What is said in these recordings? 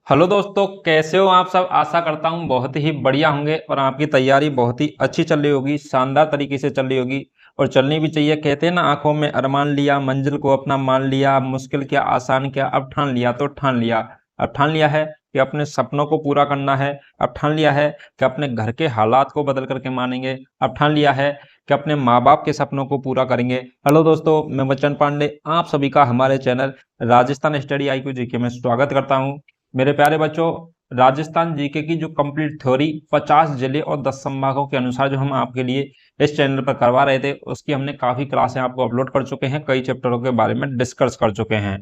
Hello दोस्तों, कैसे हो आप सब। आशा करता हूँ बहुत ही बढ़िया होंगे और आपकी तैयारी बहुत ही अच्छी चल रही होगी, शानदार तरीके से चल रही होगी और चलनी भी चाहिए। कहते हैं ना, आंखों में अरमान लिया, मंजिल को अपना मान लिया, मुश्किल क्या आसान क्या, अब ठान लिया तो ठान लिया। अब ठान लिया है कि अपने सपनों को पूरा करना है। अब ठान लिया है कि अपने घर के हालात को बदल करके मानेंगे। अब ठान लिया है कि अपने माँ बाप के सपनों को पूरा करेंगे। हेलो दोस्तों, मैं बच्चन पांडे आप सभी का हमारे channel Rajasthan study IQ GK में स्वागत करता हूँ। मेरे प्यारे बच्चों, राजस्थान जीके की जो कंप्लीट थ्योरी 50 जिले और 10 संभागों के अनुसार जो हम आपके लिए इस चैनल पर करवा रहे थे, उसकी हमने काफी क्लासें आपको अपलोड कर चुके हैं, कई चैप्टरों के बारे में डिस्कस कर चुके हैं।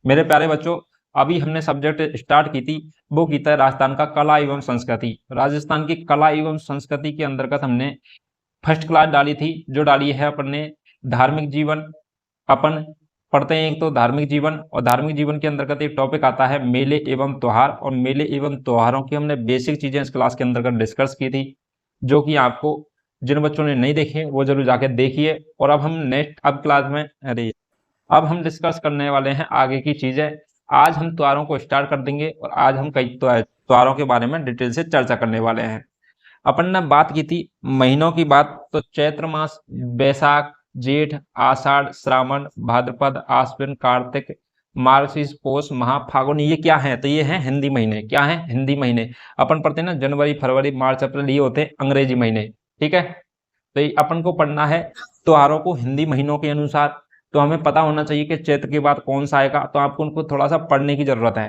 मेरे प्यारे बच्चों, अभी हमने सब्जेक्ट स्टार्ट की थी, वो की था राजस्थान का कला एवं संस्कृति। राजस्थान की कला एवं संस्कृति के अंतर्गत हमने फर्स्ट क्लास डाली थी, जो डाली है अपन ने धार्मिक जीवन। अपन पढ़ते हैं एक तो धार्मिक जीवन, और धार्मिक जीवन के अंतर्गत एक टॉपिक आता है मेले एवं त्योहार, और मेले एवं त्योहारों की हमने बेसिक चीजें इस क्लास के अंतर्गत डिस्कस की थी, जो कि आपको, जिन बच्चों ने नहीं देखे वो जरूर जाके देखिए। और अब हम नेक्स्ट अब क्लास में अब हम डिस्कस करने वाले हैं आगे की चीजें। आज हम त्योहारों को स्टार्ट कर देंगे और आज हम कई त्योहारों के बारे में डिटेल से चर्चा करने वाले हैं। अपन ने बात की थी महीनों की बात, तो चैत्र मास, बैसाख, जेठ, आषाढ़, श्रावण, भाद्रपद, आश्विन, कार्तिक, मार्गशीर्ष, पौष, माह, फागुन, ये क्या है? तो ये हैं हिंदी महीने। क्या है? हिंदी महीने। अपन पढ़ते हैं ना, जनवरी, फरवरी, मार्च, अप्रैल, ये होते हैं अंग्रेजी महीने। ठीक है, तो ये अपन को पढ़ना है त्योहारों को हिंदी महीनों के अनुसार। तो हमें पता होना चाहिए कि चैत्र के बाद कौन सा आएगा, तो आपको उनको थोड़ा सा पढ़ने की जरूरत है,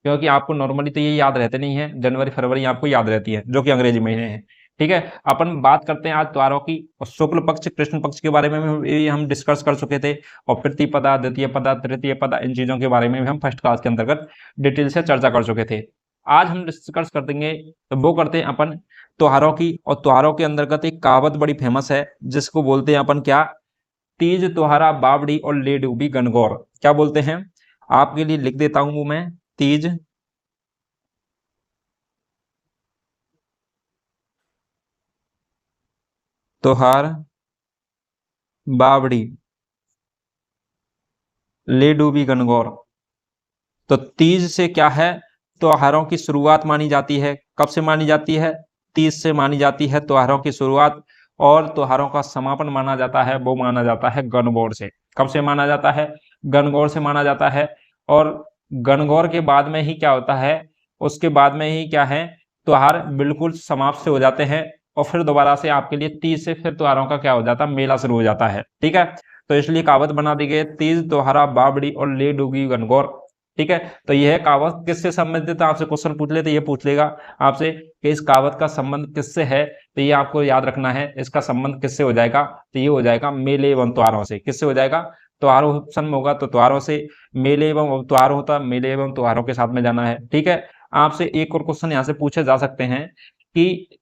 क्योंकि आपको नॉर्मली तो ये याद रहते नहीं है। जनवरी फरवरी आपको याद रहती है, जो कि अंग्रेजी महीने हैं। ठीक है, अपन बात करते हैं आज त्योहारों की। और शुक्ल पक्ष, कृष्ण पक्ष के बारे में भी हम डिस्कस कर चुके थे, और प्रतिपदा, द्वितीय पदा, तृतीय पदा, इन चीजों के बारे में भी हम फर्स्ट क्लास के अंतर्गत डिटेल से चर्चा कर चुके थे। आज हम डिस्कस कर देंगे, तो वो करते हैं अपन त्योहारों की। और त्योहारों के अंतर्गत एक कहावत बड़ी फेमस है, जिसको बोलते हैं अपन क्या? तीज त्योहारा बावड़ी और ले डूबी गणगौर। क्या बोलते हैं? आपके लिए लिख देता हूं वो मैं। तीज त्योहार बावड़ी ले डूबी गणगौर। तो तीज से क्या है? त्योहारों की शुरुआत मानी जाती है। कब से मानी जाती है? तीज से मानी जाती है त्योहारों की शुरुआत। और त्योहारों का समापन माना जाता है, वो माना जाता है गणगौर से। कब से माना जाता है? गणगौर से माना जाता है। और गणगौर के बाद में ही क्या होता है? उसके बाद में ही क्या है? त्योहार बिल्कुल समाप्त से हो जाते हैं, और फिर दोबारा से आपके लिए तीज से फिर त्योहारों का क्या हो जाता है? मेला शुरू हो जाता है। ठीक है, तो इसलिए कहावत बना दी गई, तीज त्योहारा बावड़ी और ले डूबी गणगौर। ठीक है, तो यह कहावत किससे संबंधित है? आपसे क्वेश्चन पूछ ले तो ये पूछ लेगा आपसे कि इस कहावत का संबंध किससे है, तो ये आपको याद रखना है। इसका संबंध किससे हो जाएगा? तो ये हो जाएगा मेले एवं त्योहारों से। किससे हो जाएगा? त्योहार ऑप्शन में होगा तो त्योहारों से। मेले एवं त्योहार होता, मेले एवं त्योहारों के साथ में जाना है। ठीक है, आपसे एक और क्वेश्चन यहाँ से पूछे जा सकते हैं कि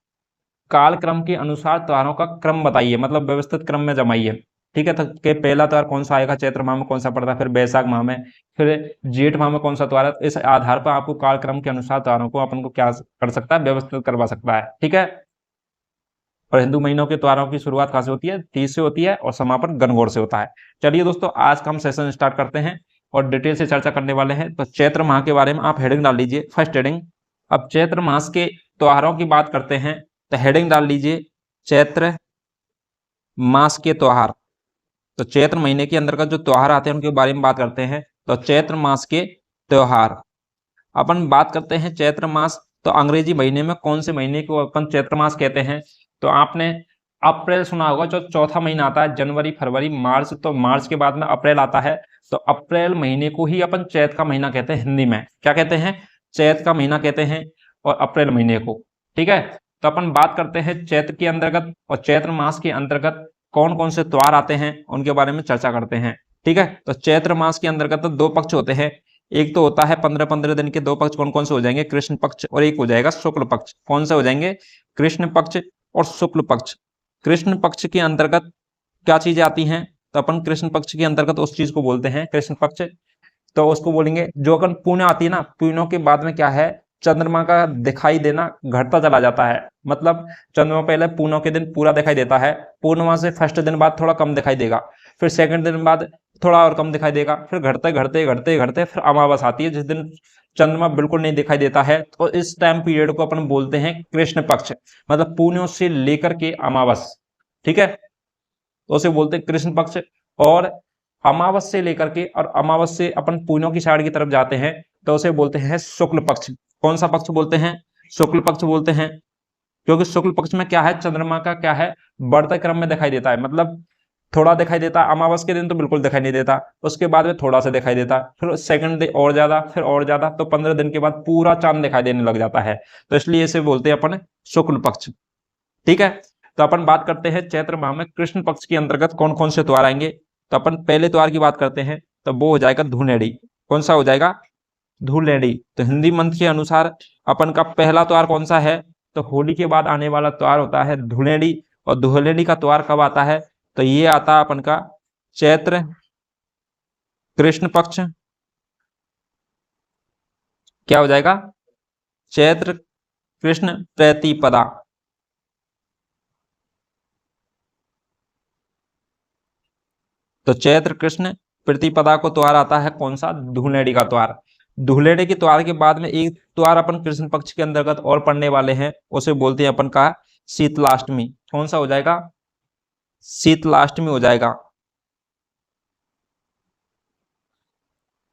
कालक्रम के अनुसार त्योहारों का क्रम बताइए, मतलब व्यवस्थित क्रम में जमाइए। ठीक है, तो कि पहला त्योहार कौन सा आएगा, चैत्र माह में कौन सा पड़ता है, फिर बैसाख माह में, फिर जेठ माह में कौन सा त्योहार है। इस आधार पर आपको कालक्रम के अनुसार त्योहारों को अपन को क्या कर सकता है? व्यवस्थित करवा सकता है। ठीक है, और हिंदू महीनों के त्योहारों की शुरुआत कहाँ से होती है? तीज से होती है, और समापन गणगौर से होता है। चलिए दोस्तों, आज का हम सेशन स्टार्ट करते हैं और डिटेल से चर्चा करने वाले हैं। तो चैत्र माह के बारे में आप हेडिंग डाल लीजिए, फर्स्ट हेडिंग। अब चैत्र मास के त्योहारों की बात करते हैं, तो हेडिंग डाल लीजिए चैत्र मास के त्योहार। तो चैत्र महीने के अंतर्गत जो त्योहार आते हैं उनके बारे में बात करते हैं। तो चैत्र मास के त्योहार, अपन बात करते हैं चैत्र मास। तो अंग्रेजी महीने में कौन से महीने को अपन चैत्र मास कहते हैं? तो आपने अप्रैल सुना होगा, जो चौथा महीना आता है, जनवरी फरवरी मार्च, तो मार्च के बाद में अप्रैल आता है। तो अप्रैल महीने को ही अपन चैत का महीना कहते हैं। हिंदी में क्या कहते हैं? चैत का महीना कहते हैं, और अप्रैल महीने को। ठीक है, तो अपन बात करते हैं चैत्र के अंतर्गत, और चैत्र मास के अंतर्गत कौन कौन से त्योहार आते हैं उनके बारे में चर्चा करते हैं। ठीक है, तो चैत्र मास के अंतर्गत तो दो पक्ष होते हैं। एक तो होता है 15-15 दिन के दो पक्ष, कौन कौन से हो जाएंगे? कृष्ण पक्ष, और एक हो जाएगा शुक्ल पक्ष। कौन से हो जाएंगे? कृष्ण पक्ष और शुक्ल पक्ष। कृष्ण पक्ष के अंतर्गत क्या चीजें आती हैं? तो अपन कृष्ण पक्ष के अंतर्गत उस चीज को बोलते हैं कृष्ण पक्ष। तो उसको बोलेंगे जो अपन पूर्णिमा आती है ना, पूर्णिमा के बाद में क्या है? चंद्रमा का दिखाई देना घटता चला जाता है। मतलब चंद्रमा पहले पूर्णिमा के दिन पूरा दिखाई देता है, पूर्णिमा से फर्स्ट दिन बाद थोड़ा कम दिखाई देगा, फिर सेकंड दिन बाद थोड़ा और कम दिखाई देगा, फिर घटते घटते घटते घटते फिर अमावस आती है जिस दिन चंद्रमा बिल्कुल नहीं दिखाई देता है। तो इस टाइम पीरियड को अपन बोलते हैं कृष्ण पक्ष, मतलब पूर्णियों से लेकर के अमावस, ठीक है, तो उसे बोलते हैं कृष्ण पक्ष। और अमावस से लेकर के और अमावस से अपन पूर्णियों की साइड की तरफ जाते हैं तो उसे बोलते हैं शुक्ल पक्ष। कौन सा पक्ष बोलते हैं? शुक्ल पक्ष बोलते हैं, क्योंकि शुक्ल पक्ष में क्या है, चंद्रमा का क्या है, बढ़ते क्रम में दिखाई देता है, मतलब थोड़ा दिखाई देता है। अमावस के दिन तो बिल्कुल दिखाई नहीं देता, उसके बाद में थोड़ा सा दिखाई देता, फिर सेकंड डे और ज्यादा, फिर और ज्यादा, तो 15 दिन के बाद पूरा चांद दिखाई देने लग जाता है। तो इसलिए इसे बोलते हैं अपन शुक्ल पक्ष, ठीक है। तो अपन बात करते हैं चैत्र माह में कृष्ण पक्ष के अंतर्गत कौन कौन से त्योहार आएंगे। तो अपन पहले त्योहार की बात करते हैं, तो वो हो जाएगा धूलेड़ी। कौन सा हो जाएगा? धूलेड़ी। तो हिंदी मंत्र के अनुसार अपन का पहला त्योहार कौन सा है? तो होली के बाद आने वाला त्योहार होता है धूलेड़ी। और धूलेड़ी का त्योहार कब आता है? तो ये आता है अपन का चैत्र कृष्ण पक्ष, क्या हो जाएगा? चैत्र कृष्ण प्रतिपदा। तो चैत्र कृष्ण प्रतिपदा को त्योहार आता है कौन सा? धूलेड़ी का त्योहार। धूलेड़ी के त्योहार के बाद में एक त्योहार अपन कृष्ण पक्ष के अंतर्गत और पढ़ने वाले हैं, उसे बोलते हैं अपन का शीतलाष्टमी। कौन सा हो जाएगा? शीतलाष्टमी हो जाएगा।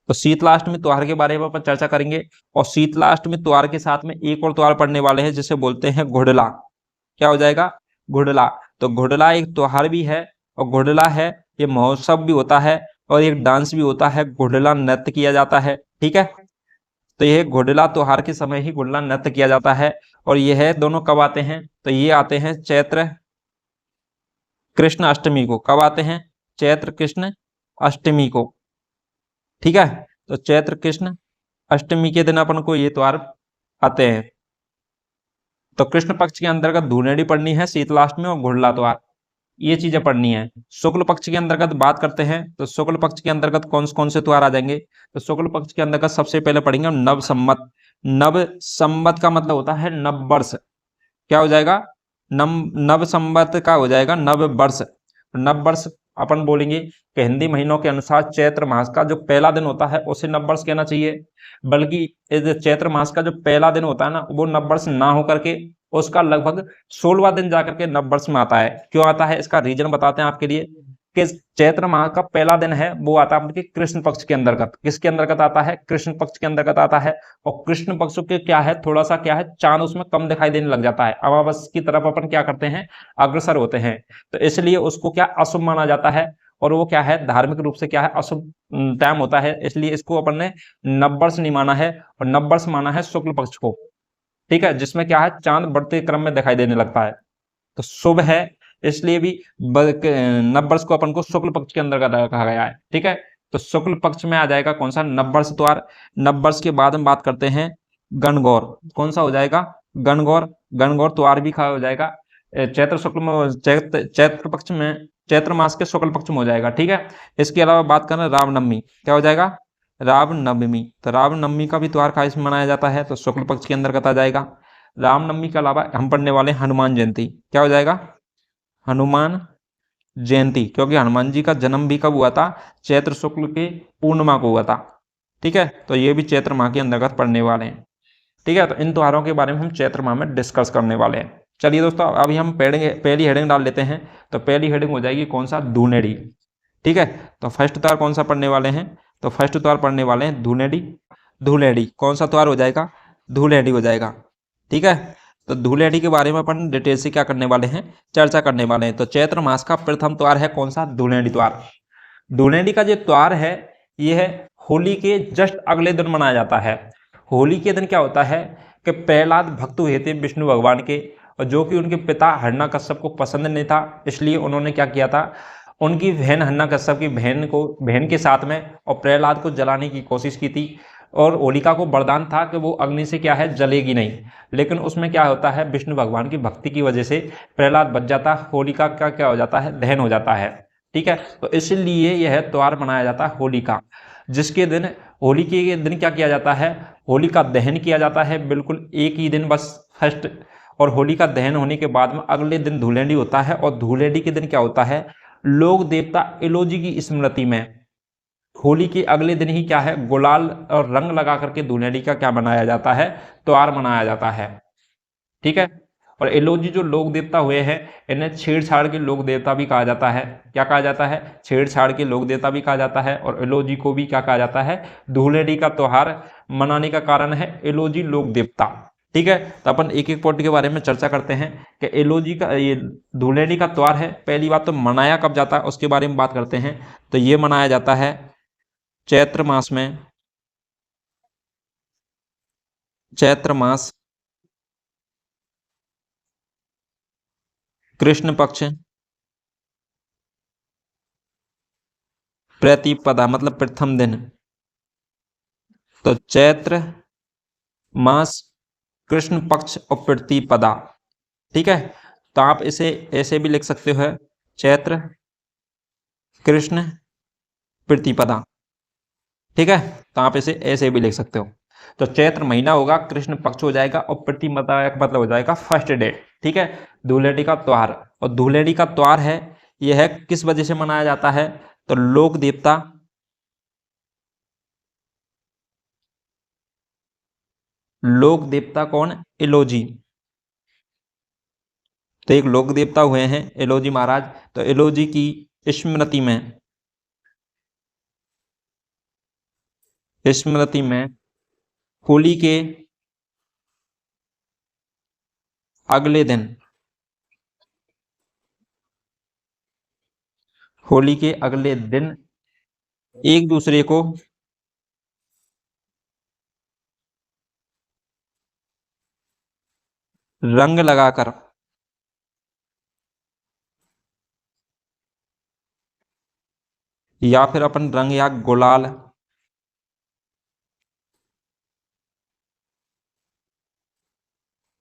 तो शीतलाष्टमी त्योहार के बारे में अपन चर्चा करेंगे। और शीतलाष्टमी त्योहार के साथ में एक और त्योहार पढ़ने वाले हैं जिसे बोलते हैं घुड़ला। क्या हो जाएगा? घुड़ला। तो घुड़ला एक त्योहार भी है, और घुड़ला है ये महोत्सव भी होता है, और एक डांस भी होता है, घुड़ला नृत्य किया जाता है, ठीक है। तो यह घुड़ला त्योहार के समय ही घुड़ला नृत्य किया जाता है। और यह दोनों कब आते हैं? तो ये आते हैं चैत्र कृष्ण अष्टमी को। कब आते हैं? चैत्र कृष्ण अष्टमी को, ठीक है। तो चैत्र कृष्ण अष्टमी के दिन अपन को ये त्योहार आते हैं। तो कृष्ण पक्ष के अंतर्गत धूलेड़ी पढ़नी है, शीतलाष्टमी और घुड़ला त्योहार, ये चीजें पढ़नी है। शुक्ल पक्ष के अंतर्गत बात करते हैं, तो शुक्ल पक्ष के अंतर्गत कौन कौन से त्योहार आ जाएंगे। तो शुक्ल पक्ष के अंतर्गत सबसे पहले पढ़ेंगे नव संवत। नव संवत का मतलब होता है नव वर्ष। क्या हो जाएगा? नव संवत का हो जाएगा नव वर्ष। नव वर्ष अपन बोलेंगे कि हिंदी महीनों के अनुसार चैत्र मास का जो पहला दिन होता है उसे नव वर्ष कहना चाहिए, बल्कि चैत्र मास का जो पहला दिन होता है ना, वो नव वर्ष ना होकर के उसका लगभग 16वां दिन जाकर के नव वर्ष में आता है। क्यों आता है? इसका रीजन बताते हैं आपके लिए कि चैत्र माह का पहला दिन है वो आता है आपके कृष्ण पक्ष के अंतर्गत। किसके अंतर्गत आता है? कृष्ण पक्ष के अंतर्गत आता है। और कृष्ण पक्ष के क्या है, थोड़ा सा क्या है, चांद उसमें कम दिखाई देने लग जाता है, अमावस की तरफ अपन क्या करते हैं, अग्रसर होते हैं। तो इसलिए उसको क्या अशुभ माना जाता है, और वो क्या है, धार्मिक रूप से क्या है, अशुभ टाइम होता है। इसलिए इसको अपन ने नववर्ष नहीं माना है, और नववर्ष माना है शुक्ल पक्ष को, ठीक है, जिसमें क्या है, चांद बढ़ते क्रम में दिखाई देने लगता है, तो शुभ है। इसलिए भी नववर्ष को अपन को शुक्ल पक्ष के अंतर्गत कहा गया है, ठीक है। तो शुक्ल पक्ष में आ जाएगा कौन सा? नववर्ष त्योहार। नववर्ष के बाद हम बात करते हैं गणगौर। कौन सा हो जाएगा? गणगौर। गणगौर त्योहार भी हो जाएगा चैत्र शुक्ल में, चैत्र पक्ष में, चैत्र मास के शुक्ल पक्ष में हो जाएगा, ठीक है। इसके अलावा बात करें रामनवमी, क्या हो जाएगा? रामनवमी। तो रामनवमी का भी त्योहार खास मनाया जाता है, तो शुक्ल पक्ष के अंतर्गत आ जाएगा। रामनवमी के अलावा हम पढ़ने वाले हनुमान जयंती। क्या हो जाएगा? हनुमान जयंती, क्योंकि हनुमान जी का जन्म भी कब हुआ था? चैत्र शुक्ल के पूर्णिमा को हुआ था, ठीक है। तो ये भी चैत्र माह के अंतर्गत पढ़ने वाले हैं, ठीक है। तो इन त्योहारों के बारे में हम चैत्र माह में डिस्कस करने वाले हैं। चलिए दोस्तों, अभी हम पहली हेडिंग डाल लेते हैं। तो पहली हेडिंग हो जाएगी कौन सा? धूलेड़ी, ठीक है। तो फर्स्ट त्योहार कौन सा पढ़ने वाले हैं? तो फर्स्ट त्योहार पढ़ने वाले हैं धूलेड़ी। धूलेड़ी कौन सा त्योहार हो जाएगा? धूलेड़ी हो जाएगा, ठीक है। तो धूलेड़ी के बारे में अपन डिटेल से क्या करने वाले हैं, चर्चा करने वाले हैं। तो चैत्र मास का प्रथम त्योहार है कौन सा? धूलेड़ी त्योहार। धूलेड़ी का जो त्योहार है यह है होली के जस्ट अगले दिन मनाया जाता है। होली के दिन क्या होता है कि प्रहलाद भक्त हुए थे विष्णु भगवान के, और जो कि उनके पिता हिरण्यकश्यप को पसंद नहीं था, इसलिए उन्होंने क्या किया था, उनकी बहन हिरण्यकश्यप की बहन के साथ में और प्रहलाद को जलाने की कोशिश की थी। और होलिका को वरदान था कि वो अग्नि से क्या है, जलेगी नहीं। लेकिन उसमें क्या होता है, विष्णु भगवान की भक्ति की वजह से प्रहलाद बच जाता, होलिका का क्या हो जाता है, दहन हो जाता है, ठीक है। तो इसलिए यह त्योहार मनाया जाता है होली का, जिसके दिन होली के दिन क्या किया जाता है, होली का दहन किया जाता है, बिल्कुल एक ही दिन बस फर्स्ट। और होली का दहन होने के बाद में अगले दिन धूलेड़ी होता है, और धूलेड़ी के दिन क्या होता है, लोक देवता एलोजी की स्मृति में होली के अगले दिन ही क्या है, गुलाल और रंग लगा करके धुलेंडी का क्या मनाया जाता है, त्योहार मनाया जाता है। ठीक है। और एलओजी जो लोक देवता हुए हैं, इन्हें छेड़छाड़ के लोक देवता भी कहा जाता है। क्या कहा जाता है, छेड़छाड़ के लोक देवता भी कहा जाता है। और एलओजी को भी क्या कहा जाता है, धुलेंडी का त्योहार मनाने का कारण है एलओजी लोक देवता। ठीक है। तो अपन एक एक पॉइंट के बारे में चर्चा करते हैं कि एलओजी का ये धुलेंडी का त्योहार है। पहली बात तो मनाया कब जाता है उसके बारे में बात करते हैं। तो ये मनाया जाता है चैत्र मास में, चैत्र मास कृष्ण पक्ष प्रतिपदा मतलब प्रथम दिन। तो चैत्र मास कृष्ण पक्ष और प्रतिपदा। ठीक है। तो आप इसे ऐसे भी लिख सकते हो, चैत्र कृष्ण प्रतिपदा। ठीक है। तो आप इसे ऐसे भी लिख सकते हो। तो चैत्र महीना होगा, कृष्ण पक्ष हो जाएगा और प्रतिपदा का मतलब हो जाएगा फर्स्ट डे। ठीक है। धुलेंडी का त्योहार, और धुलेंडी का त्योहार है यह है किस वजह से मनाया जाता है, तो लोक देवता, लोक देवता कौन, एलओजी। तो एक लोक देवता हुए हैं एलओजी महाराज। तो एलओजी की स्मृति में, स्मृति में होली के अगले दिन, होली के अगले दिन एक दूसरे को रंग लगाकर, या फिर अपन रंग या गुलाल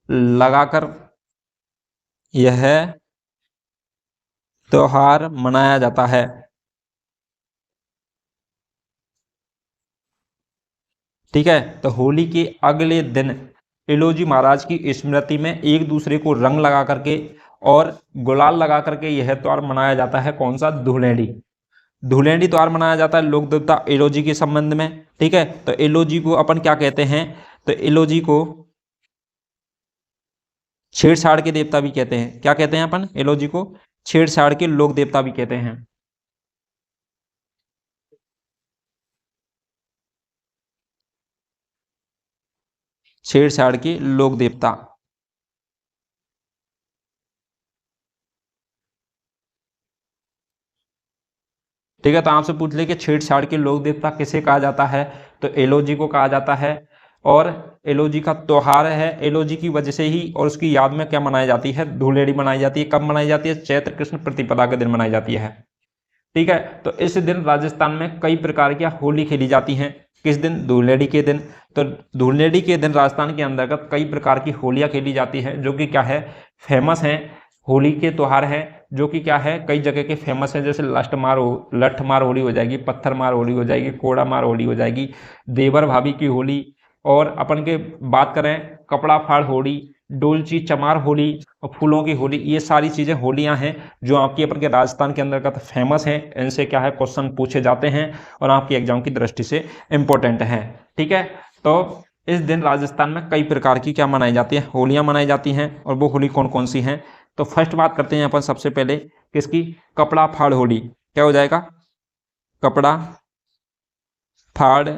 लगाकर यह त्योहार मनाया जाता है। ठीक है। तो होली के अगले दिन एलओजी महाराज की स्मृति में एक दूसरे को रंग लगा करके और गुलाल लगा करके यह त्योहार मनाया जाता है। कौन सा, धुलेंडी। धुलेंडी त्योहार मनाया जाता है लोक देवता एलओजी के संबंध में। ठीक है। तो एलओजी को अपन क्या कहते हैं, तो एलओजी को छेड़छाड़ के देवता भी कहते हैं। क्या कहते हैं अपन एलओजी को, छेड़छाड़ के लोक देवता भी कहते हैं। छेड़छाड़ के लोक देवता। ठीक है। तो आपसे पूछ ले कि छेड़छाड़ के लोक देवता किसे कहा जाता है, तो एलओजी को कहा जाता है। और एलओजी का त्योहार है, एलओजी की वजह से ही और उसकी याद में क्या मनाई जाती है, धुलेंडी मनाई जाती है। कब मनाई जाती है, चैत्र कृष्ण प्रतिपदा के दिन मनाई जाती है। ठीक है। तो इस दिन राजस्थान में कई प्रकार की होली खेली जाती हैं। किस दिन, धुलेंडी के दिन। तो धुलेंडी के दिन राजस्थान के अंतर्गत कई प्रकार की होलियां खेली जाती हैं, जो कि क्या है, फेमस हैं। होली के त्योहार हैं जो कि क्या है, कई जगह के फेमस हैं। जैसे लठ मार होली हो जाएगी, पत्थर मार होली हो जाएगी, कोड़ा मार होली हो जाएगी, देवर भाभी की होली। और अपन के बात करें कपड़ा फाड़ होली, डोलची चमार होली और फूलों की होली, ये सारी चीज़ें होलियां हैं जो आपकी अपन के राजस्थान के अंदर का फेमस हैं। इनसे क्या है, क्वेश्चन पूछे जाते हैं और आपकी एग्जाम की दृष्टि से इंपॉर्टेंट हैं। ठीक है। तो इस दिन राजस्थान में कई प्रकार की क्या मनाई जाती है, होलियां मनाई जाती हैं। और वो होली कौन कौन सी हैं, तो फर्स्ट बात करते हैं अपन सबसे पहले किसकी, कपड़ा फाड़ होली। क्या हो जाएगा, कपड़ा फाड़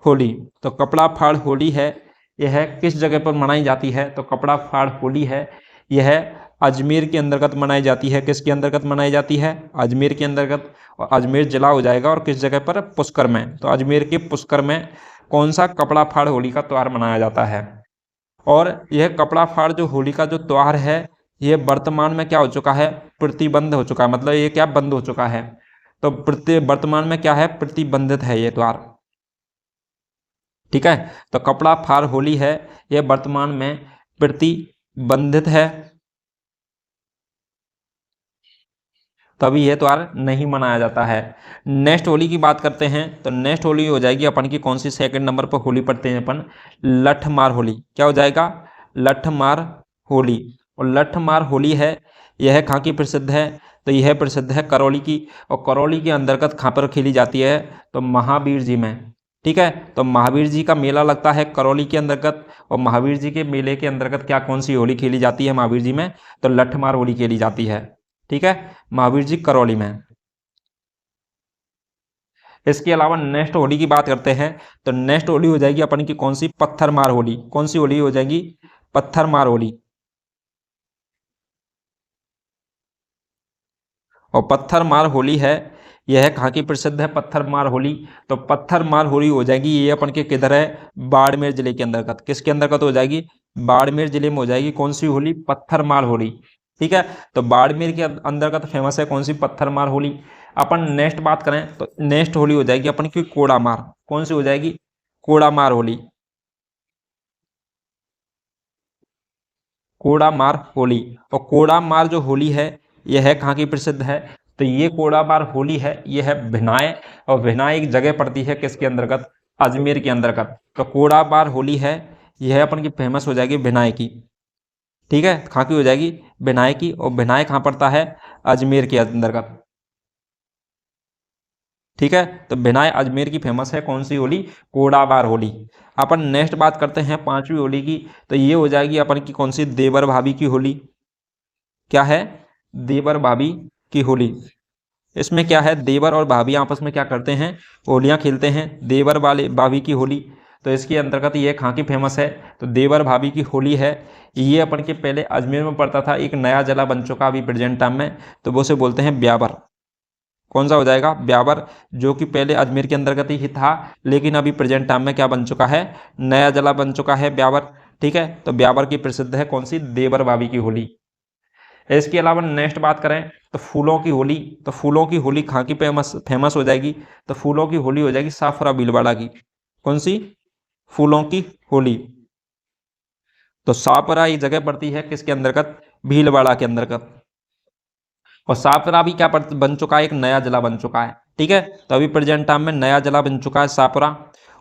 होली। तो कपड़ा फाड़ होली है, यह किस जगह पर मनाई जाती है, तो कपड़ा फाड़ होली है यह अजमेर के अंतर्गत मनाई जाती है। किसके अंतर्गत मनाई जाती है, अजमेर के अंतर्गत। और अजमेर जिला हो जाएगा, और किस जगह पर, पुष्कर में। तो अजमेर के पुष्कर में कौन सा कपड़ा फाड़ होली का त्यौहार मनाया जाता है। और यह कपड़ा फाड़ जो होली का जो त्यौहार है, यह वर्तमान में क्या हो चुका है, प्रतिबंध हो चुका है। मतलब ये क्या, बंद हो चुका है। तो वर्तमान में क्या है, प्रतिबंधित है ये त्यौहार। ठीक है। तो कपड़ा फाड़ होली है, यह वर्तमान में प्रतिबंधित है, तभी यह त्यौहार नहीं मनाया जाता है। नेक्स्ट होली की बात करते हैं। तो नेक्स्ट होली हो जाएगी अपन की कौन सी, सेकंड नंबर पर होली पढ़ते हैं अपन, लठ मार होली। क्या हो जाएगा, लठ मार होली। और लठ मार होली है, यह कहाँ की प्रसिद्ध है, तो यह प्रसिद्ध है करौली की, और करौली के अंतर्गत कहाँ पर खेली जाती है, तो महावीर जी में। ठीक है, तो महावीर जी का मेला लगता है करौली के अंतर्गत, और महावीर जी के मेले के अंतर्गत क्या कौन सी होली खेली जाती है महावीर जी में, तो लठमार होली खेली जाती है। ठीक है, महावीर जी करौली में। इसके अलावा नेक्स्ट होली की बात करते हैं, तो नेक्स्ट होली हो जाएगी अपन की कौन सी, पत्थरमार होली। कौन सी होली हो जाएगी, पत्थरमार होली। और पत्थरमार होली है, यह है कहाँ की प्रसिद्ध है, पत्थरमार होली। तो पत्थरमार होली हो जाएगी ये अपन के किधर है, बाड़मेर जिले के अंतर्गत। किसके अंतर्गत हो जाएगी, बाड़मेर जिले में हो जाएगी कौन सी होली, पत्थरमार होली। ठीक है, तो बाड़मेर के अंतर्गत फेमस है कौन सी, पत्थरमार होली। अपन नेक्स्ट बात करें तो नेक्स्ट होली हो जाएगी अपन की कोड़ामार। कौन सी हो जाएगी, कोड़ामार होली। कोड़ामार होली। और कोड़ामार जो होली है यह है कहाँ की प्रसिद्ध है, तो ये कोड़ामार होली है यह है भिनाय, और भिनाय एक जगह पड़ती है किसके अंतर्गत, अजमेर के अंतर्गत। तो कोड़ामार होली है यह अपन की फेमस हो जाएगी भिनाय की। ठीक है, कहाँ की हो जाएगी, भिनाय की, और भिनाय कहाँ पड़ता है, अजमेर के अंतर्गत। ठीक है, तो भिनाय अजमेर की फेमस है कौन सी होली, कोड़ाबार होली। अपन नेक्स्ट बात करते हैं पांचवी होली की, तो ये हो जाएगी अपन की कौन सी, देवर भाभी की होली। क्या है, देवर भाभी की होली। इसमें क्या है, देवर और भाभी आपस में क्या करते हैं, होलियां खेलते हैं, देवर वाले भाभी की होली। तो इसके अंतर्गत ये कहाँ की फेमस है, तो देवर भाभी की होली है। ये अपन के पहले अजमेर में पड़ता था, एक नया जिला बन चुका अभी प्रेजेंट टाइम में, तो वो से बोलते हैं ब्यावर। कौन सा हो जाएगा, ब्यावर, जो कि पहले अजमेर के अंतर्गत ही था, लेकिन अभी प्रेजेंट टाइम में क्या बन चुका है, नया जिला बन चुका है ब्यावर। ठीक है, तो ब्यावर की प्रसिद्ध है कौन सी, देवर भाभी की होली। इसके अलावा नेक्स्ट बात करें तो फूलों की होली। तो फूलों की होली कहाँ की फेमस हो जाएगी, तो फूलों की होली हो जाएगी साफरा भीलवाड़ा की। कौन सी, फूलों की होली। तो साफरा एक जगह पड़ती है किसके अंतर्गत, भीलवाड़ा के अंतर्गत। और सापरा भी क्या बन चुका है, एक नया जिला बन चुका है। ठीक है, तो अभी प्रेजेंट टाइम में नया जिला बन चुका है सापरा।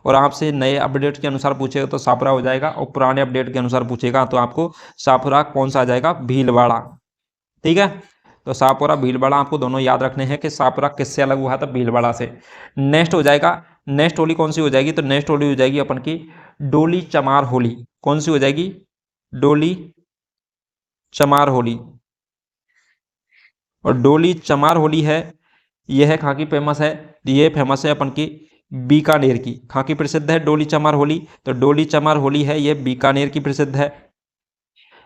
और आपसे नए अपडेट के अनुसार पूछेगा तो सापरा हो जाएगा, और पुराने अपडेट के अनुसार पूछेगा तो आपको सापरा कौन सा आ जाएगा, भीलवाड़ा। ठीक है, तो सापरा भीलवाड़ा आपको दोनों याद रखने हैं कि सापरा किससे अलग हुआ था, भीलवाड़ा से। नेक्स्ट हो जाएगा, नेक्स्ट होली कौन सी हो जाएगी, तो नेक्स्ट होली हो जाएगी अपन की डोली चमार होली। कौन सी हो जाएगी, डोली चमार होली। और डोली चमार होली है, यह है कहाँ की फेमस है, ये फेमस है अपन की बीकानेर की। कहाँ की प्रसिद्ध है, डोली चमार होली। तो डोली चमार होली है ये बीकानेर की प्रसिद्ध है।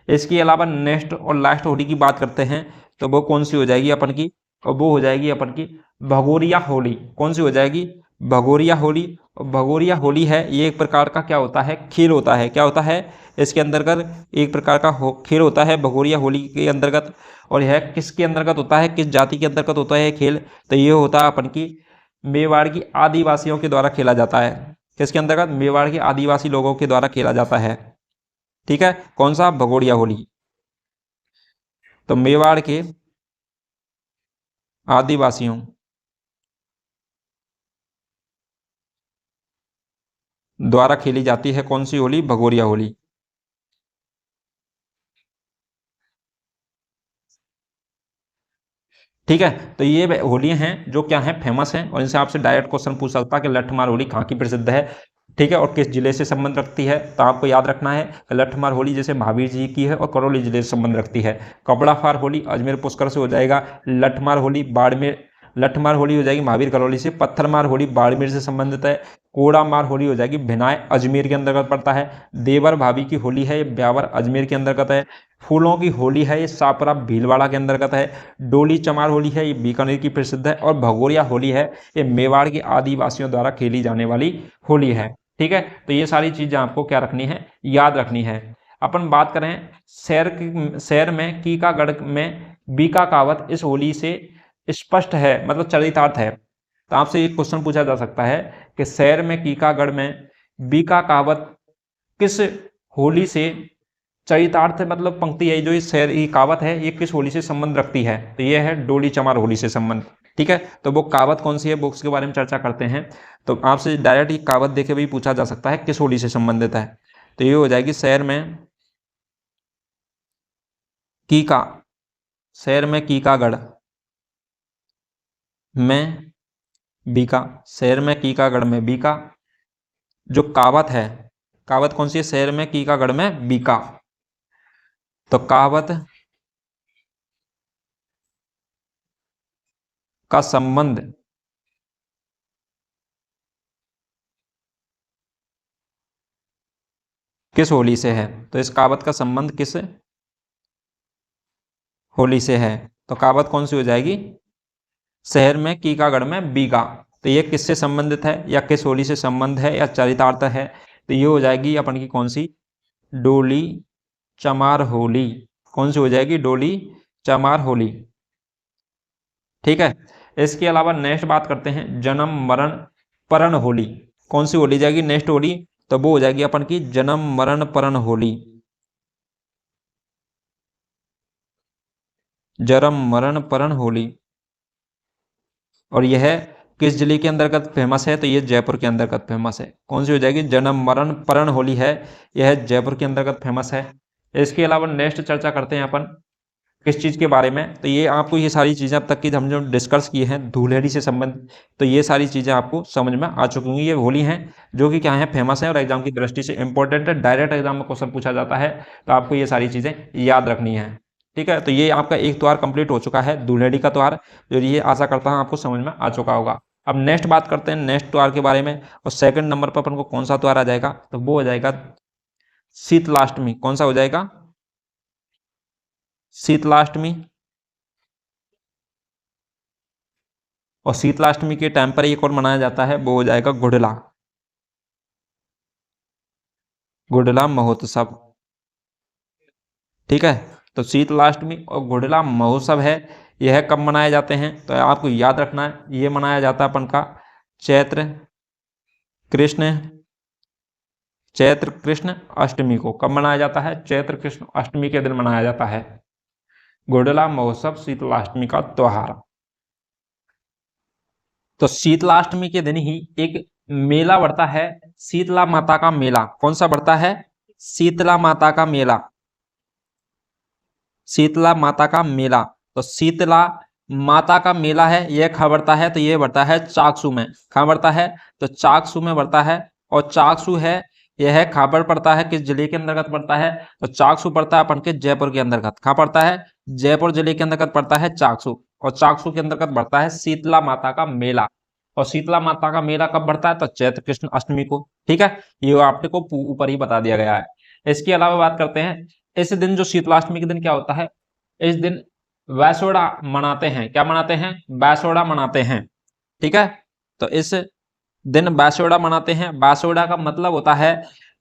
इसके अलावा नेक्स्ट और लास्ट होली की बात करते हैं, तो वो कौन सी हो जाएगी अपन की, और वो हो जाएगी अपन की भगोरिया होली। कौन सी हो जाएगी, भगोरिया होली। और भगोरिया होली है ये एक प्रकार का क्या होता है, खेल होता है। क्या होता है, इसके अंतर्गत एक प्रकार का खेल होता है भगोरिया होली के अंतर्गत। और यह किसके अंतर्गत होता है, किस जाति के अंतर्गत होता है ये खेल, तो ये होता है अपन की मेवाड़ की आदिवासियों के द्वारा खेला जाता है। किसके अंतर्गत, मेवाड़ के आदिवासी लोगों के द्वारा खेला जाता है। ठीक है, कौन सा, भगोरिया होली। तो मेवाड़ के आदिवासियों द्वारा खेली जाती है कौन सी होली, भगोरिया होली। ठीक है, तो ये होलियां हैं जो क्या है, फेमस हैं, और इनसे आपसे डायरेक्ट क्वेश्चन पूछ सकता है कि लठमार होली कहाँ की प्रसिद्ध है। ठीक है, और किस जिले से संबंध रखती है, तो आपको याद रखना है लठमार होली जैसे महावीर जी की है और करौली जिले से संबंध रखती है। कपड़ाफार होली अजमेर पुष्कर से हो जाएगा। लठमार होली बाड़मेर, लठमार होली हो जाएगी महावीर करौली से। पत्थरमार होली बाड़मेर से संबंधित है। कोड़ामार होली हो जाएगी भिनाय अजमेर के अंतर्गत पड़ता है। देवर भाभी की होली है ये ब्यावर अजमेर के अंतर्गत है। फूलों की होली है ये सापरा भीलवाड़ा के अंतर्गत है। डोली चमार होली है ये बीकानेर की प्रसिद्ध है। और भगोरिया होली है ये मेवाड़ के आदिवासियों द्वारा खेली जाने वाली होली है। ठीक है, तो ये सारी चीजें आपको क्या रखनी है, याद रखनी है। अपन बात करें शहर में कीकागढ़ में बीका कहावत इस होली से स्पष्ट है, मतलब चरितार्थ है। तो आपसे एक क्वेश्चन पूछा जा सकता है कि शहर में कीकागढ़ में बीका कहावत किस होली से चरितार्थ, मतलब पंक्ति है जो इस शहर की कहावत है ये किस होली से संबंध रखती है, तो ये है डोली चमार होली से संबंध। ठीक है, तो वो कहावत कौन सी है वो उसके बारे में चर्चा करते हैं। तो आपसे डायरेक्ट ये कहावत देखे भी पूछा जा सकता है किस होली से संबंधित है, तो ये हो जाएगी शहर में कीका, शहर में कीकागढ़ में बीका, शहर में कीकागढ़ में बीका। जो कहावत है, कहावत कौन सी है? शहर में कीकागढ़ में बीका। तो कहावत का संबंध किस होली से है? तो इस कहावत का संबंध किस होली से है? तो कहावत कौन सी हो जाएगी? शहर में कीकागढ़ में बीघा। तो ये किससे संबंधित है या किस होली से संबंध है या चरितार्थ है? तो ये हो जाएगी अपन की कौन सी? डोली चमार होली। कौन सी हो जाएगी? डोली चमार होली। ठीक है। इसके अलावा नेक्स्ट बात करते हैं जन्म मरण परण होली। कौन सी होली जाएगी नेक्स्ट होली? तो वो हो जाएगी अपन की जन्म मरण परण होली। जन्म मरण परण होली। और यह किस जिले के अंतर्गत फेमस है? तो ये जयपुर के अंतर्गत फेमस है। कौन सी हो जाएगी? जन्म मरण परण होली है, यह जयपुर के अंतर्गत फेमस है। इसके अलावा नेक्स्ट चर्चा करते हैं अपन किस चीज़ के बारे में? तो ये आपको ये सारी चीज़ें अब तक की हम जो डिस्कस किए हैं धूलहड़ी से संबंधित, तो ये सारी चीज़ें आपको समझ में आ चुकी होंगी। ये होली हैं जो कि क्या है? फेमस है और एग्जाम की दृष्टि से इंपॉर्टेंट है। डायरेक्ट एग्जाम में क्वेश्चन पूछा जाता है, तो आपको ये सारी चीज़ें याद रखनी है। ठीक है। तो ये आपका एक त्यौहार कंप्लीट हो चुका है, धूलहड़ी का त्यौहार, जो ये आशा करता हूँ आपको समझ में आ चुका होगा। अब नेक्स्ट बात करते हैं नेक्स्ट त्यौहार के बारे में। और सेकंड नंबर पर अपन को कौन सा त्यौहार आ जाएगा? तो वो हो जाएगा शीतलाष्टमी। कौन सा हो जाएगा? शीतलाष्टमी। और शीतलाष्टमी के टाइम पर एक और मनाया जाता है, वो हो जाएगा गुडला, गुडला महोत्सव। ठीक है। तो शीतलाष्टमी और गुडला महोत्सव है, यह कब मनाए जाते हैं? तो आपको याद रखना है, ये मनाया जाता है अपन का चैत्र कृष्ण अष्टमी को। कब मनाया जाता है? चैत्र कृष्ण अष्टमी के दिन मनाया जाता है गुडला महोत्सव, शीतलाष्टमी का त्योहार। तो शीतलाष्टमी के दिन ही एक मेला बढ़ता है, शीतला माता का मेला। कौन सा बढ़ता है? शीतला माता का मेला, शीतला माता का मेला। तो शीतला माता का मेला है, यह कहाँ बढ़ता है? तो ये बढ़ता है चाकसू में। कहाँ बढ़ता है? तो चाकसू में बढ़ता है। और चाकसू है, यह खाबर पड़ता है किस जिले के अंतर्गत पड़ता है? तो चाकसू पड़ता है अपन के जयपुर के अंतर्गत। कहाँ पड़ता है? जयपुर जिले के अंतर्गत पड़ता है चाकसू। और चाकसू के अंतर्गत बढ़ता है शीतला माता का मेला। और शीतला माता का मेला कब बढ़ता है? तो चैत्र कृष्ण अष्टमी को। ठीक है। ये आपको को ऊपर ही बता दिया गया है। इसके अलावा बात करते हैं इस दिन, जो शीतलाष्टमी के दिन क्या होता है? इस दिन वैसोड़ा मनाते हैं। क्या मनाते हैं? वैसोड़ा मनाते हैं। ठीक है। तो इस दिन बासोड़ा मनाते हैं। बासोड़ा का मतलब होता है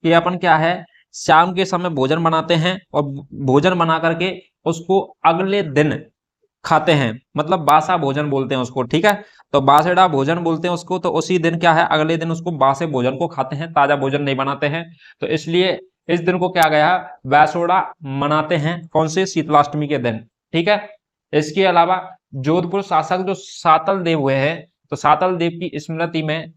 कि अपन क्या है, शाम के समय भोजन बनाते हैं और भोजन बना करके उसको अगले दिन खाते हैं, मतलब बासा भोजन बोलते हैं उसको। ठीक है। तो बासेड़ा भोजन बोलते हैं उसको। तो उसी दिन क्या है, अगले दिन उसको बासे भोजन को खाते हैं, ताजा भोजन नहीं बनाते हैं। तो इसलिए इस दिन को क्या गया, वैसोड़ा मनाते हैं। कौन से? शीतलाष्टमी के दिन। ठीक है। इसके अलावा जोधपुर शासक जो सातल देव हुए हैं, तो सातल देव की स्मृति में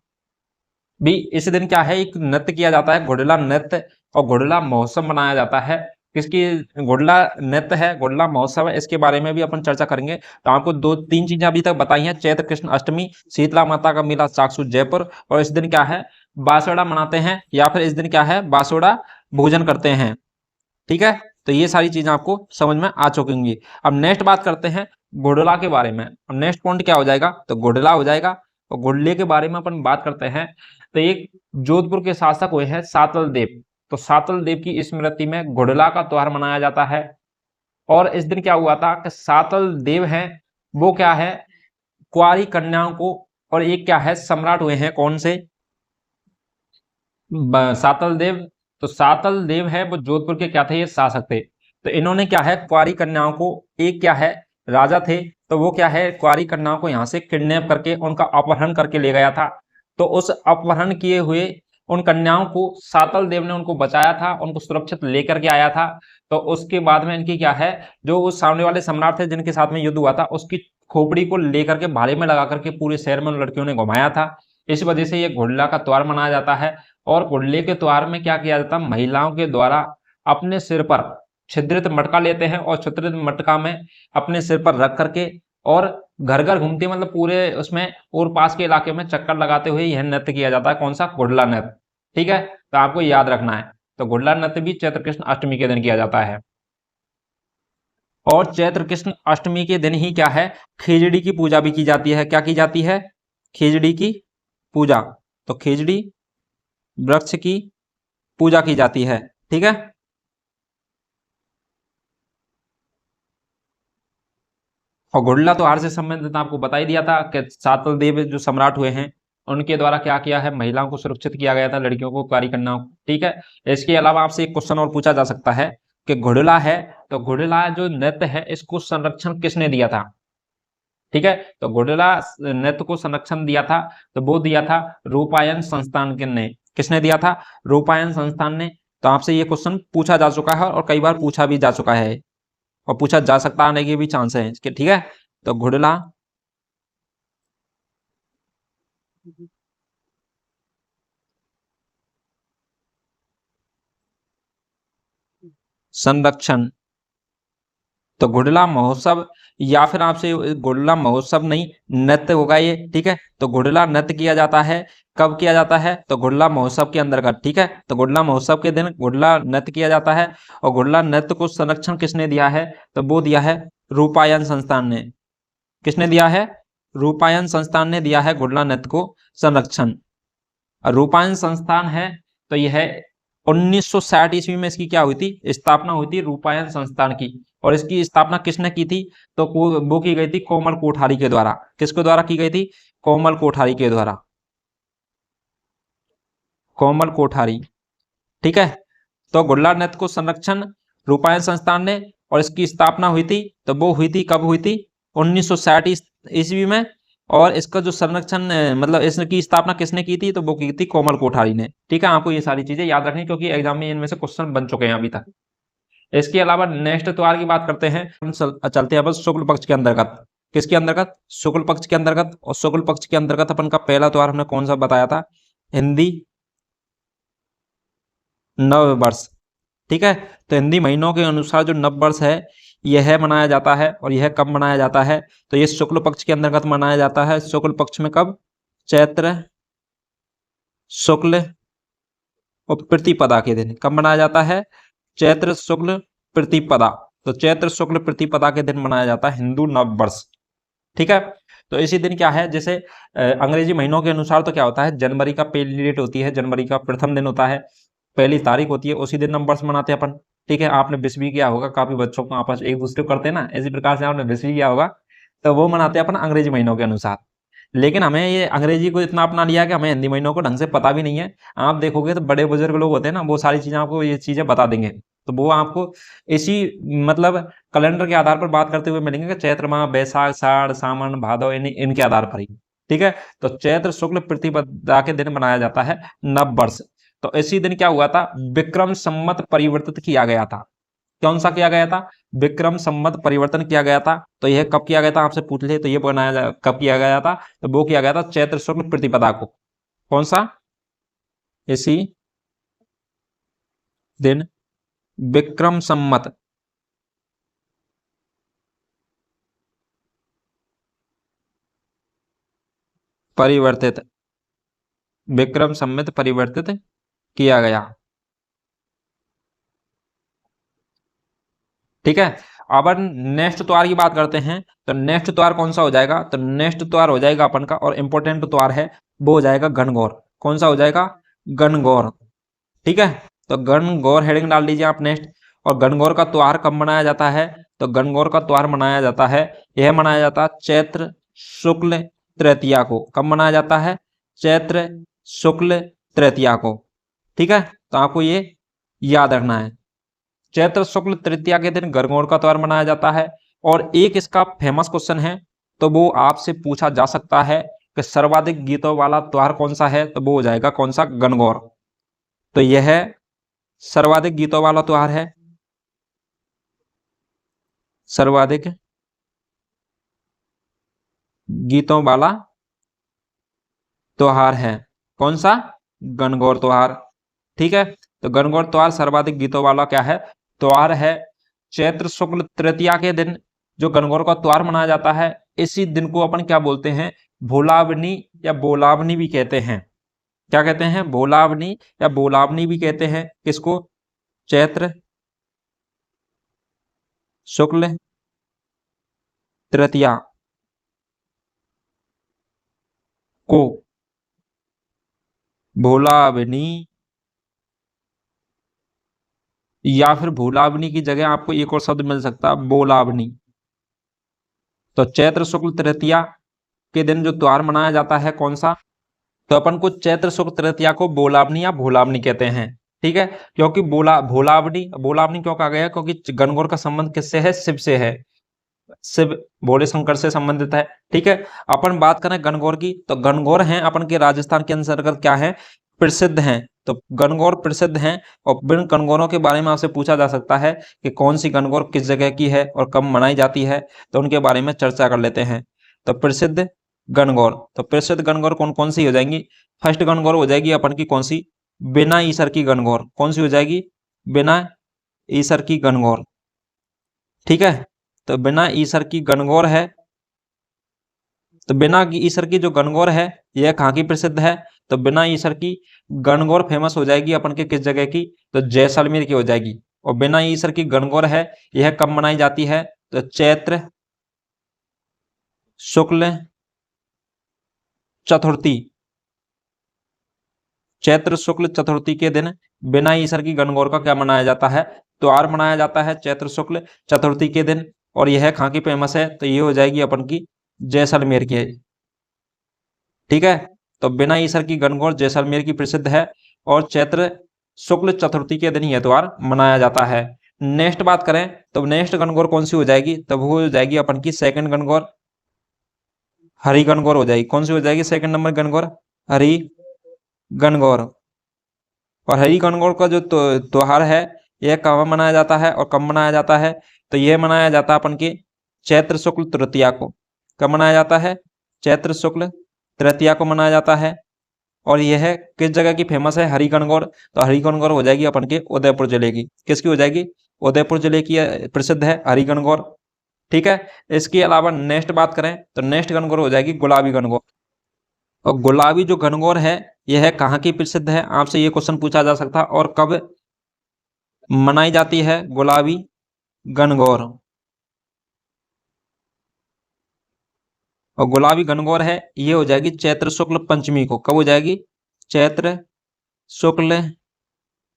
भी इस दिन क्या है, एक नृत्य किया जाता है, घुड़ला नृत्य, और घुड़ला महोत्सव मनाया जाता है। किसकी घुड़ला नृत्य है, घुड़ला महोत्सव है, इसके बारे में भी अपन चर्चा करेंगे। तो आपको दो तीन चीजें अभी तक बताई हैं, चैत्र कृष्ण अष्टमी, शीतला माता का मेला चाकसू जयपुर, और इस दिन क्या है, बासोड़ा मनाते हैं, या फिर इस दिन क्या है, बासोड़ा भोजन करते हैं। ठीक है। तो ये सारी चीजें आपको समझ में आ चुकी होंगी। अब नेक्स्ट बात करते हैं घुड़ला के बारे में। अब नेक्स्ट पॉइंट क्या हो जाएगा, तो घुड़ला हो जाएगा। और घुड़ले के बारे में अपन बात करते हैं, तो एक जोधपुर के शासक हुए हैं सातल देव। तो सातल देव की स्मृति में घुड़ला का त्योहार मनाया जाता है। और इस दिन क्या हुआ था कि सातल देव हैं, वो क्या है, कुंवारी कन्याओं को, और एक क्या है, सम्राट हुए हैं। कौन से? सातल देव। तो सातल देव है वो जोधपुर के क्या थे, ये शासक थे। तो इन्होंने क्या है, कुंवारी कन्याओं को, एक क्या है, राजा थे, तो वो क्या है, कुंवारी कन्याओं को यहाँ से किडनैप करके उनका अपहरण करके ले गया था। तो उस अपहरण किए हुए उन कन्याओं को सातल देव ने उनको बचाया था, उनको सुरक्षित लेकर के आया था। तो उसके बाद में इनकी क्या है, जो उस सामने वाले सम्राट थे जिनके साथ में युद्ध हुआ था, उसकी खोपड़ी को लेकर के भाले में लगा करके पूरे शहर में उन लड़कियों ने घुमाया था। इस वजह से ये घुड़ला का त्योहार मनाया जाता है। और घुड़ले के त्योहार में क्या किया जाता है, महिलाओं के द्वारा अपने सिर पर छिद्रित मटका लेते हैं, और छिद्रित मटका में अपने सिर पर रख करके और घर घर घूमते मतलब पूरे उसमें और पास के इलाके में चक्कर लगाते हुए यह नृत्य किया जाता है। कौन सा? घुड़ला नृत्य। ठीक है, तो आपको याद रखना है। तो घुड़ला नृत्य भी चैत्र कृष्ण अष्टमी के दिन किया जाता है। और चैत्र कृष्ण अष्टमी के दिन ही क्या है, खिचड़ी की पूजा भी की जाती है। क्या की जाती है? खिचड़ी की पूजा। तो खिचड़ी वृक्ष की पूजा की जाती है। ठीक है, और घुड़ला त्योहार से संबंधित आपको बता ही दिया था कि सातल देव जो सम्राट हुए हैं उनके द्वारा क्या किया है, महिलाओं को सुरक्षित किया गया था, लड़कियों को कार्य करना। ठीक है, इसके अलावा आपसे एक क्वेश्चन और पूछा जा सकता है कि घुड़ला है, तो घुड़ला जो नृत्य है इसको संरक्षण किसने दिया था? ठीक है, तो घुड़ला नृत्य को संरक्षण दिया था, तो वो दिया था रूपायन संस्थान के ने। किसने दिया था? रूपायन संस्थान ने। तो आपसे ये क्वेश्चन पूछा जा चुका है और कई बार पूछा भी जा चुका है और पूछा जा सकता आने के भी चांस है इसके। ठीक है, तो घुड़ला संरक्षण, तो घुड़ला महोत्सव, या फिर आपसे घुड़ला महोत्सव नहीं, नृत्य होगा ये। ठीक है, तो घुड़ला नृत्य किया जाता है। कब किया जाता है? तो घुड़ला महोत्सव के अंतर्गत। ठीक है, तो घुड़ला महोत्सव के दिन घुड़ला नृत्य किया जाता है। और घुड़ला नृत्य को संरक्षण किसने दिया है? तो वो दिया है रूपायन संस्थान ने। किसने दिया है? रूपायन संस्थान ने दिया है घुड़ला नृत्य को संरक्षण। रूपायन संस्थान है, तो यह 1960 ईस्वी में इसकी क्या हुई थी? स्थापना हुई थी रूपायन संस्थान की। और इसकी स्थापना किसने की थी? तो वो की गई थी कोमल कोठारी के द्वारा। किसके द्वारा की गई थी? कोमल कोठारी के द्वारा। कोमल कोठारी। ठीक है, तो घुड़ला नृत्य को संरक्षण रूपायन संस्थान ने, और इसकी स्थापना हुई थी, तो वो हुई थी, कब हुई थी? 1960 ईस्वी में। और इसका जो संरक्षण मतलब इसकी स्थापना किसने की थी? तो वो की थी कोमल कोठारी ने। ठीक है, आपको ये सारी चीजें याद रखनी क्योंकि एग्जाम में इनमें से क्वेश्चन बन चुके हैं अभी तक। इसके अलावा नेक्स्ट त्योहार की बात करते हैं, हम चलते हैं बस शुक्ल पक्ष के अंतर्गत। किसके अंतर्गत? शुक्ल पक्ष के अंतर्गत। और शुक्ल पक्ष के अंतर्गत अपन का पहला त्योहार हमने कौन सा बताया था? हिंदी नव वर्ष। ठीक है, तो हिंदी महीनों के अनुसार जो नव वर्ष है यह मनाया जाता है। और यह कब मनाया जाता है? तो यह शुक्ल पक्ष के अंतर्गत मनाया जाता है। शुक्ल पक्ष में कब? चैत्र शुक्ल और प्रतिपदा के दिन। कब मनाया जाता है? चैत्र शुक्ल प्रतिपदा। तो चैत्र शुक्ल प्रतिपदा के दिन मनाया जाता है हिंदू नव वर्ष। ठीक है, तो इसी दिन क्या है, जैसे अंग्रेजी महीनों के अनुसार तो क्या होता है, जनवरी का पहली डेट होती है, जनवरी का प्रथम दिन होता है, पहली तारीख होती है, उसी दिन नव वर्ष मनाते हैं अपन। ठीक है, आपने विश भी किया होगा, काफी बच्चों को आपस एक दूसरे को करते हैं ना, इसी प्रकार से आपने विश भी किया होगा। तो वो मनाते हैं अपन अंग्रेजी महीनों के अनुसार। लेकिन हमें ये अंग्रेजी को इतना अपना लिया कि हमें हिंदी महीनों को ढंग से पता भी नहीं है। आप देखोगे तो बड़े बुजुर्ग लोग होते हैं ना, वो सारी चीजें आपको ये चीजें बता देंगे। तो वो आपको इसी मतलब कैलेंडर के आधार पर बात करते हुए मिलेंगे कि चैत्र माह, बैसाख, साड़, सावन, भादव, इनके आधार पर ही। ठीक है, तो चैत्र शुक्ल प्रतिपदा के दिन मनाया जाता है नव वर्ष। तो इसी दिन क्या हुआ था? विक्रम संवत परिवर्तित किया गया था। कौन सा किया गया था? विक्रम संवत परिवर्तन किया गया था। तो यह कब किया गया था आपसे पूछ ले, तो ये बनाया कब किया गया था? तो वो किया गया था चैत्र शुक्ल प्रतिपदा को। कौन सा? इसी दिन विक्रम संवत परिवर्तित, विक्रम संवत परिवर्तित किया गया। ठीक है, अब नेक्स्ट त्योहार की बात करते हैं। तो नेक्स्ट त्योहार कौन सा हो जाएगा? तो नेक्स्ट त्योहार हो जाएगा अपन का, और इंपॉर्टेंट त्योहार है, वो हो जाएगा गणगौर। कौन सा हो जाएगा? गणगौर। ठीक है, तो गणगौर हेडिंग डाल दीजिए आप नेक्स्ट। और गणगौर का त्योहार कब मनाया जाता है? तो गणगौर का त्योहार मनाया जाता है, यह मनाया जाता है चैत्र शुक्ल तृतीया को। कब मनाया जाता है? चैत्र शुक्ल तृतीया को। ठीक है, तो आपको ये याद रखना है, चैत्र शुक्ल तृतीया के दिन गणगौर का त्योहार मनाया जाता है। और एक इसका फेमस क्वेश्चन है, तो वो आपसे पूछा जा सकता है कि सर्वाधिक गीतों वाला त्योहार कौन सा है? तो वो हो जाएगा कौन सा? गणगौर। तो यह सर्वाधिक गीतों वाला त्योहार है, सर्वाधिक गीतों वाला त्योहार है। कौन सा? गणगौर त्योहार। ठीक है, तो गणगौर त्योहार सर्वाधिक गीतों वाला क्या है? त्योहार है। चैत्र शुक्ल तृतीया के दिन जो गणगौर का त्योहार मनाया जाता है, इसी दिन को अपन क्या बोलते हैं, भोलावनी या बोलावनी भी कहते हैं। क्या कहते हैं, भोलावनी या बोलावनी भी कहते हैं। किसको, चैत्र शुक्ल तृतीया को भोलावनी, या फिर भोलावनी की जगह आपको एक और शब्द मिल सकता है, बोलावनी। तो चैत्र शुक्ल तृतीया के दिन जो त्योहार मनाया जाता है कौन सा, तो अपन को चैत्र शुक्ल तृतीया को बोलावनी या भोलावनी कहते हैं। ठीक है, क्योंकि भोलावनी भोलावनी क्यों कहा गया, क्योंकि गणगौर का संबंध किससे है, शिव से है, शिव भोले शंकर से संबंधित है। ठीक है, अपन बात करें गणगौर की, तो गणगौर हैं अपन के राजस्थान के अंतर्गत क्या है, प्रसिद्ध हैं। तो गणगौर प्रसिद्ध हैं, और विभिन्न गणगौरों के बारे में आपसे पूछा जा सकता है कि कौन सी गणगौर किस जगह की है और कब मनाई जाती है, तो उनके बारे में चर्चा कर लेते हैं। तो प्रसिद्ध गणगौर, तो प्रसिद्ध गणगौर कौन कौन सी हो जाएंगी, फर्स्ट गणगौर हो जाएगी अपन की कौन सी, बिना ईसर की गणगौर। कौन सी हो जाएगी, बिना ईसर की गणगौर। ठीक है, तो बिना ईसर की गणगौर है, तो बिना ईसर की जो गणगौर है यह कहाँ की प्रसिद्ध है, तो बिना ईसर की गणगौर फेमस हो जाएगी अपन के किस जगह की, तो जैसलमेर की हो जाएगी। और बिना ईसर की गणगौर है यह कब मनाई जाती है, तो चैत्र शुक्ल चतुर्थी, चैत्र शुक्ल चतुर्थी के दिन बिना ईसर की गणगौर का क्या मनाया जाता है, त्योहार मनाया जाता है चैत्र शुक्ल चतुर्थी के दिन। और यह कहाँ की फेमस है, तो ये हो जाएगी अपन की जैसलमेर की। ठीक है, तो बिना ईसर की गणगौर जैसलमेर की प्रसिद्ध है, और चैत्र शुक्ल चतुर्थी के दिन यह त्योहार मनाया जाता है। नेक्स्ट बात करें तो नेक्स्ट गणगौर कौन सी हो जाएगी, तो वो हो जाएगी अपन की सेकंड गणगौर, हरि गणगौर हो जाएगी। कौन सी हो जाएगी सेकंड नंबर गणगौर, हरि गणगौर। और हरि गणगौर का जो त्योहार है यह कब मनाया जाता है और कब मनाया जाता है, तो यह मनाया जाता है अपन के चैत्र शुक्ल तृतीया को। कब मनाया जाता है, चैत्र शुक्ल तृतीया को मनाया जाता है। और यह किस जगह की फेमस है, हरि गणगौर। तो हरि गणगौर हो जाएगी अपन के उदयपुर जिले की। किसकी हो जाएगी, उदयपुर जिले की प्रसिद्ध है हरि गणगौर। ठीक है, इसके अलावा नेक्स्ट बात करें तो नेक्स्ट गणगौर हो जाएगी गुलाबी गणगौर। और गुलाबी जो गणगौर है यह कहाँ की प्रसिद्ध है, आपसे ये क्वेश्चन पूछा जा सकता है, और कब मनाई जाती है गुलाबी गणगौर। और गुलाबी गणगौर है ये हो जाएगी चैत्र शुक्ल पंचमी को। कब हो जाएगी, चैत्र शुक्ल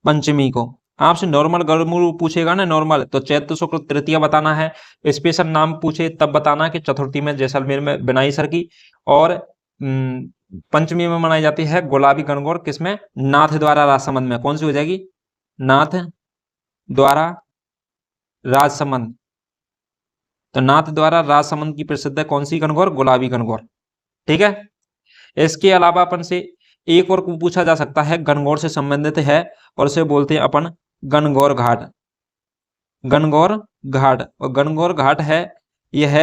पंचमी को। आपसे नॉर्मल गणगौर पूछेगा ना नॉर्मल, तो चैत्र शुक्ल तृतीया बताना है। स्पेशल नाम पूछे तब बताना कि चतुर्थी में जैसलमेर में बिनाई सर की, और पंचमी में मनाई जाती है गुलाबी गणगौर। किसमें, नाथ द्वारा राजसमंद में। कौन सी हो जाएगी, नाथ द्वारा राजसमंद। तो नाथ द्वारा राजसमंद की प्रसिद्ध है कौन सी गणगौर, गुलाबी गणगौर। ठीक है, इसके अलावा अपन से एक और पूछा जा सकता है गणगौर से संबंधित है, और इसे बोलते हैं अपन गणगौर घाट। गणगौर घाट, और गणगौर घाट है यह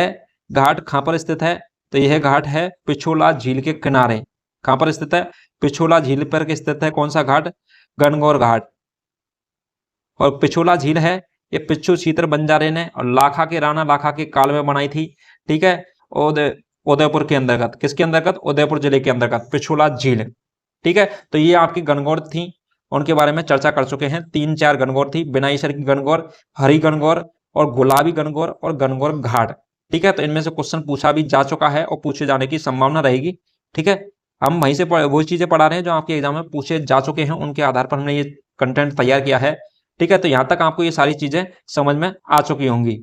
घाट कहाँ पर स्थित है, तो यह घाट है पिछोला झील के किनारे। कहाँ पर स्थित है, पिछोला झील पर स्थित है कौन सा घाट, गणगौर घाट। और पिछोला झील है ये पिच्छू सीतर बंजारे ने और लाखा के राणा लाखा के काल में बनाई थी। ठीक है, उदयपुर के अंतर्गत, किसके अंतर्गत, उदयपुर जिले के अंतर्गत पिछोला झील। ठीक है, तो ये आपकी गणगौर थी, उनके बारे में चर्चा कर चुके हैं। 3-4 गणगौर थी, बिना ईसर की गणगौर, हरि गणगौर, और गुलाबी गणगौर, और गणगौर घाट। ठीक है, तो इनमें से क्वेश्चन पूछा भी जा चुका है और पूछे जाने की संभावना रहेगी। ठीक है, हम वहीं से वो चीजें पढ़ा रहे हैं जो आपके एग्जाम में पूछे जा चुके हैं, उनके आधार पर हमने ये कंटेंट तैयार किया है। ठीक है, तो यहां तक आपको ये सारी चीजें समझ में आ चुकी होंगी।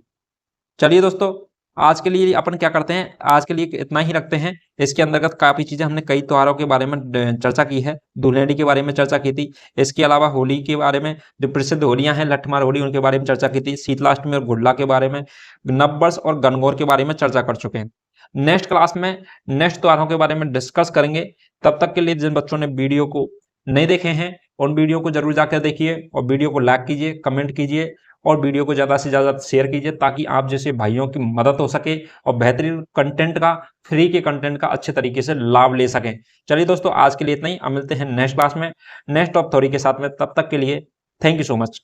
चलिए दोस्तों, आज के लिए अपन क्या करते हैं, आज के लिए इतना ही रखते हैं। इसके अंतर्गत काफी चीजें हमने कई त्योहारों के बारे में चर्चा की है, दुल्हनिया के बारे में चर्चा की थी। इसके अलावा होली के बारे में, जो प्रसिद्ध होलियां हैं लठमार होली, उनके बारे में चर्चा की थी। शीतलाष्टमी और गुड़ला के बारे में, नववर्ष और गणगौर के बारे में चर्चा कर चुके हैं। नेक्स्ट क्लास में नेक्स्ट त्योहारों के बारे में डिस्कस करेंगे। तब तक के लिए जिन बच्चों ने वीडियो को नहीं देखे हैं उन वीडियो को जरूर जाकर देखिए, और वीडियो को लाइक कीजिए, कमेंट कीजिए, और वीडियो को ज़्यादा से ज़्यादा शेयर कीजिए, ताकि आप जैसे भाइयों की मदद हो सके और बेहतरीन कंटेंट का, फ्री के कंटेंट का अच्छे तरीके से लाभ ले सकें। चलिए दोस्तों, आज के लिए इतना ही। अब मिलते हैं नेक्स्ट क्लास में नेक्स्ट टॉप थ्योरी के साथ में। तब तक के लिए थैंक यू सो मच।